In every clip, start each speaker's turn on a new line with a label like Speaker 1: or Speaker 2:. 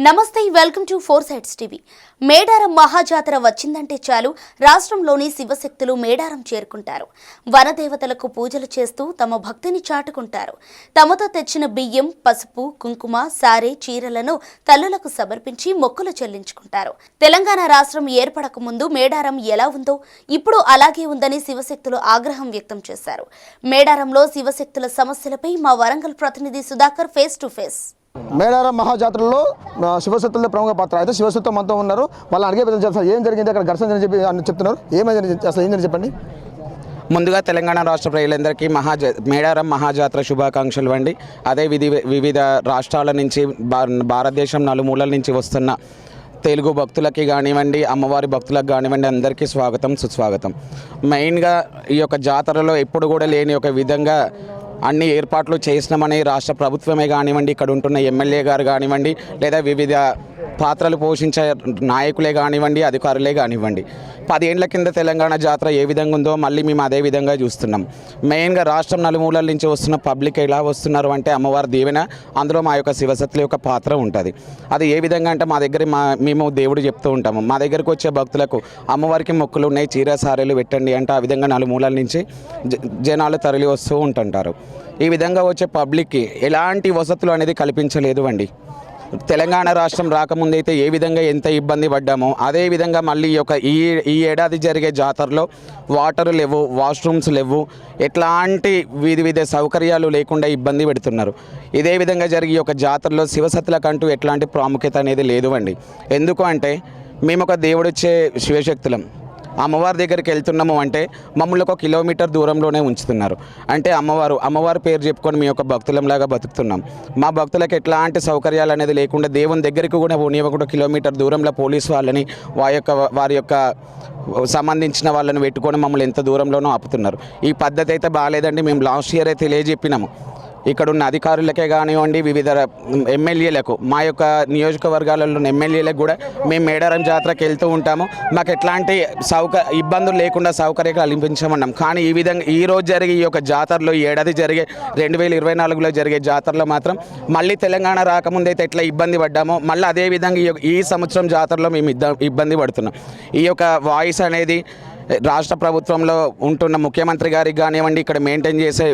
Speaker 1: నమస్తే welcome to four sides TV. Medaram మహాజాతర వచ్చిందంటే చాలు రాష్ట్రంలోని శివశక్తులు మేడారం చేరుకుంటారు. వనదేవతలకు పూజలు చేస్తూ తమ భక్తిని చాటుకుంటారు. తమతో తెచ్చిన బియ్యం, పసుపు, కుంకుమ, సారే, చీరలను తల్లులకు సమర్పించి మొక్కులు చెల్లించుకుంటారు. తెలంగాణ రాష్ట్రం ఏర్పడక ముందు మేడారం ఎలా ఉందో ఇప్పుడు అలాగే ఉందని శివశక్తులు ఆగ్రహం వ్యక్తం చేశారు. మేడారంలో శివశక్తుల సమస్యలపై మా వరంగల్ ప్రతినిధి Sudhakar face to face.
Speaker 2: Medaram మహాజాతరలో శివశక్తులతో ప్రముఖ పాత్ర. అయితే శివశక్తులు మనతో ఉన్నారు. వాళ్ళని అడిగే విధంగా చెప్తారు. ఏం జరిగింది అక్కడ ఘర్షణ అని చెప్పి చెప్తున్నారు. ఏమైంది అసలు ఏంటని చెప్పండి.
Speaker 3: ముందుగా తెలంగాణ రాష్ట్ర ప్రజలందరికీ మేడారం మహాజాతర శుభాకాంక్షలు అండి. అదే వివిధ రాష్ట్రాల నుంచి భారతదేశం నలుమూలల నుంచి వస్తున్న తెలుగు భక్తులకి కానివ్వండి, అమ్మవారి భక్తులకు కానివ్వండి, అందరికీ స్వాగతం, సుస్వాగతం. మెయిన్గా ఈ యొక్క జాతరలో ఎప్పుడు కూడా లేని ఒక విధంగా అన్ని ఏర్పాట్లు చేసినామని రాష్ట్ర ప్రభుత్వమే కానివ్వండి, ఇక్కడ ఉంటున్న ఎమ్మెల్యే గారు కానివ్వండి, లేదా వివిధ పాత్రలు పోషించే నాయకులే కానివ్వండి, అధికారులే కానివ్వండి, 10 ఏళ్ల కింద తెలంగాణ జాతర ఏ విధంగా ఉందో మళ్ళీ మేము అదే విధంగా చూస్తున్నాం. మెయిన్గా రాష్ట్రం నలుమూలల నుంచి వస్తున్న పబ్లిక్ ఎలా వస్తున్నారు అంటే అమ్మవారి దీవెన, అందులో మా యొక్క శివశక్తుల యొక్క పాత్ర ఉంటుంది. అది ఏ విధంగా అంటే మా దగ్గర మేము దేవుడు చెప్తూ ఉంటాము, మా దగ్గరకు వచ్చే భక్తులకు అమ్మవారికి మొక్కులు ఉన్నాయి, చీర సారెలు పెట్టండి అంటే ఆ విధంగా నలుమూలల నుంచి జనాలు తరలి వస్తూ ఉంటుంటారు. ఈ విధంగా వచ్చే పబ్లిక్కి ఎలాంటి వసతులు అనేది కల్పించలేదు అండి. తెలంగాణ రాష్ట్రం రాకముందైతే ఏ విధంగా ఎంత ఇబ్బంది పడ్డామో అదేవిధంగా మళ్ళీ ఈ ఏడాది జరిగే జాతరలో వాటర్ లేవు, వాష్రూమ్స్ లేవు, ఎట్లాంటి వివిధ సౌకర్యాలు లేకుండా ఇబ్బంది పెడుతున్నారు. ఇదే విధంగా జరిగే ఒక జాతరలో శివశక్తులకంటూ ఎట్లాంటి ప్రాముఖ్యత అనేది లేదు అండి. ఎందుకు అంటే మేము ఒక దేవుడిచ్చే శివశక్తులం. అమ్మవారి దగ్గరికి వెళ్తున్నాము అంటే మమ్మల్ని 1 కిలోమీటర్ దూరంలోనే ఉంచుతున్నారు. అంటే అమ్మవారి పేరు చెప్పుకొని మీ యొక్క భక్తులంలాగా బతుకుతున్నాం. మా భక్తులకు ఎట్లాంటి సౌకర్యాలు అనేది లేకుండా దేవుని దగ్గరికి కూడా పోనివ్వకుండా కిలోమీటర్ దూరంలో పోలీసు వాళ్ళని వారి యొక్క సంబంధించిన వాళ్ళని పెట్టుకొని మమ్మల్ని ఎంత దూరంలోనూ ఆపుతున్నారు. ఈ పద్ధతి అయితే బాగాలేదండి. మేము లాస్ట్ ఇయర్ అయితే తెలియజెప్పినాము ఇక్కడ ఉన్న అధికారులకే కానివ్వండి, వివిధ ఎమ్మెల్యేలకు, మా యొక్క నియోజకవర్గాలలో ఉన్న ఎమ్మెల్యేలకు కూడా మేము మేడారం జాతరకి వెళ్తూ ఉంటాము. మాకు ఎట్లాంటి ఇబ్బందులు లేకుండా సౌకర్యాలు కల్పించమన్నాం. కానీ ఈ విధంగా ఈరోజు జరిగే ఈ యొక్క జాతరలో, ఈ ఏడాది జరిగే 2024లో జరిగే జాతరలో మాత్రం మళ్ళీ తెలంగాణ రాకముందైతే ఎట్లా ఇబ్బంది పడ్డామో మళ్ళీ అదేవిధంగా ఈ సంవత్సరం జాతరలో మేము ఇబ్బంది పడుతున్నాం. ఈ యొక్క వాయిస్ అనేది రాష్ట్ర ప్రభుత్వంలో ఉంటున్న ముఖ్యమంత్రి గారికి కానివ్వండి, ఇక్కడ మెయింటైన్ చేసే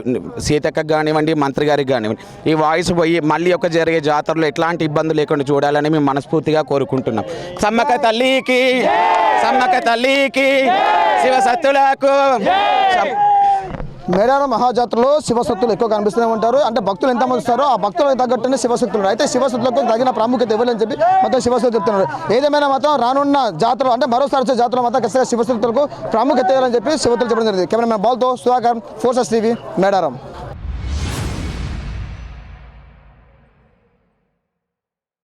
Speaker 3: సీతక్కకు కానివ్వండి, మంత్రి గారికి కానివ్వండి, ఈ వాయిస్ పోయి మళ్ళీ జరిగే జాతరలో ఎట్లాంటి ఇబ్బందులు లేకుండా చూడాలని మేము మనస్ఫూర్తిగా కోరుకుంటున్నాం. సమ్మక్క తల్లికి శివశక్తులకు.
Speaker 2: మేడారం మహాజాతరలో శివశక్తులు ఎక్కువ కనిపిస్తూనే ఉంటారు. అంటే భక్తులు ఎంతమంది వస్తారో ఆ భక్తులకు తగ్గట్టునే శివశక్తులు. అయితే శివశక్తులకు తగిన ప్రాముఖ్యత ఇవ్వాలని చెప్పి మొత్తం శివశక్తులు చెప్తున్నారు. ఏదేమైనా మాత్రం రానున్న జాతర అంటే మరోసారి వచ్చే జాతర మాత్రం ఖచ్చితంగా శివశక్తులకు ప్రాముఖ్యత ఇవ్వాలని చెప్పి శివశక్తులు చెప్పడం జరిగింది. కెమెరామెన్ బాల్తో Sudhakar, four sides TV, Medaram.